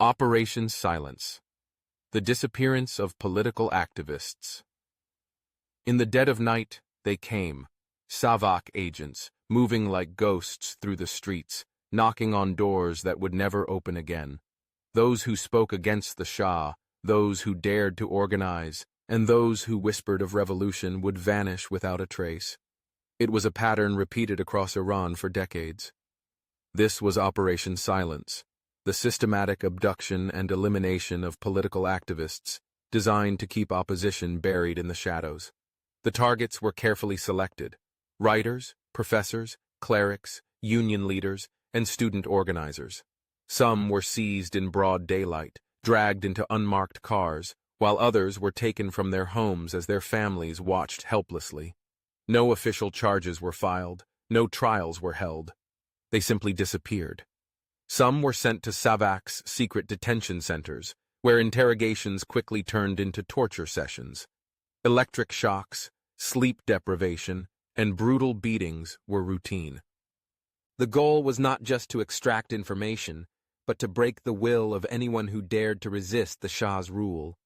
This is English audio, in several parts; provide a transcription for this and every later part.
Operation Silence. The disappearance of political activists. In the dead of night, they came, SAVAK agents, moving like ghosts through the streets, knocking on doors that would never open again. Those who spoke against the Shah, those who dared to organize, and those who whispered of revolution would vanish without a trace. It was a pattern repeated across Iran for decades. This was Operation Silence, the systematic abduction and elimination of political activists designed to keep opposition buried in the shadows. The targets were carefully selected: writers, professors, clerics, union leaders, and student organizers. Some were seized in broad daylight, dragged into unmarked cars, while others were taken from their homes as their families watched helplessly. No official charges were filed, no trials were held. They simply disappeared. Some were sent to SAVAK's secret detention centers, where interrogations quickly turned into torture sessions. Electric shocks, sleep deprivation, and brutal beatings were routine. The goal was not just to extract information, but to break the will of anyone who dared to resist the Shah's rule.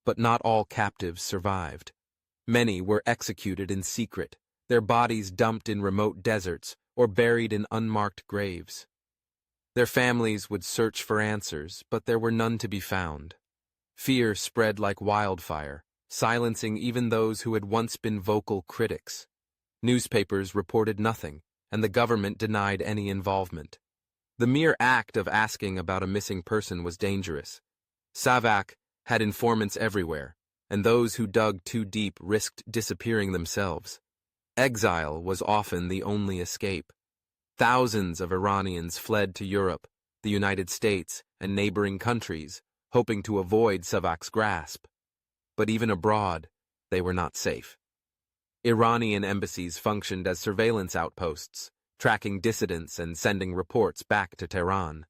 But not all captives survived. Many were executed in secret, their bodies dumped in remote deserts or buried in unmarked graves. Their families would search for answers, but there were none to be found. Fear spread like wildfire, silencing even those who had once been vocal critics. Newspapers reported nothing, and the government denied any involvement. The mere act of asking about a missing person was dangerous. SAVAK had informants everywhere, and those who dug too deep risked disappearing themselves. Exile was often the only escape. Thousands of Iranians fled to Europe, the United States, and neighboring countries, hoping to avoid SAVAK's grasp. But even abroad, they were not safe. Iranian embassies functioned as surveillance outposts, tracking dissidents and sending reports back to Tehran.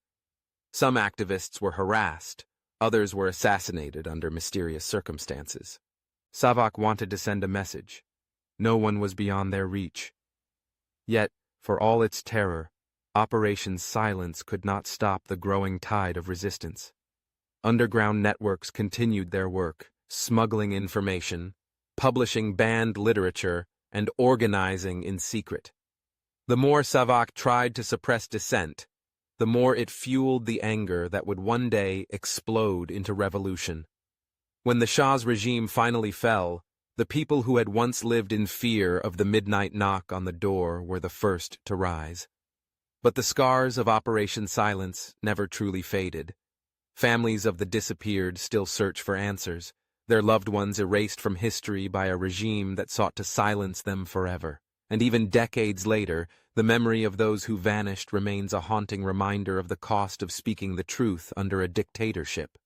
Some activists were harassed, others were assassinated under mysterious circumstances. SAVAK wanted to send a message. No one was beyond their reach. Yet, for all its terror, Operation Silence could not stop the growing tide of resistance. Underground networks continued their work, smuggling information, publishing banned literature, and organizing in secret. The more SAVAK tried to suppress dissent, the more it fueled the anger that would one day explode into revolution. When the Shah's regime finally fell, the people who had once lived in fear of the midnight knock on the door were the first to rise. But the scars of Operation Silence never truly faded. Families of the disappeared still search for answers, their loved ones erased from history by a regime that sought to silence them forever. And even decades later, the memory of those who vanished remains a haunting reminder of the cost of speaking the truth under a dictatorship.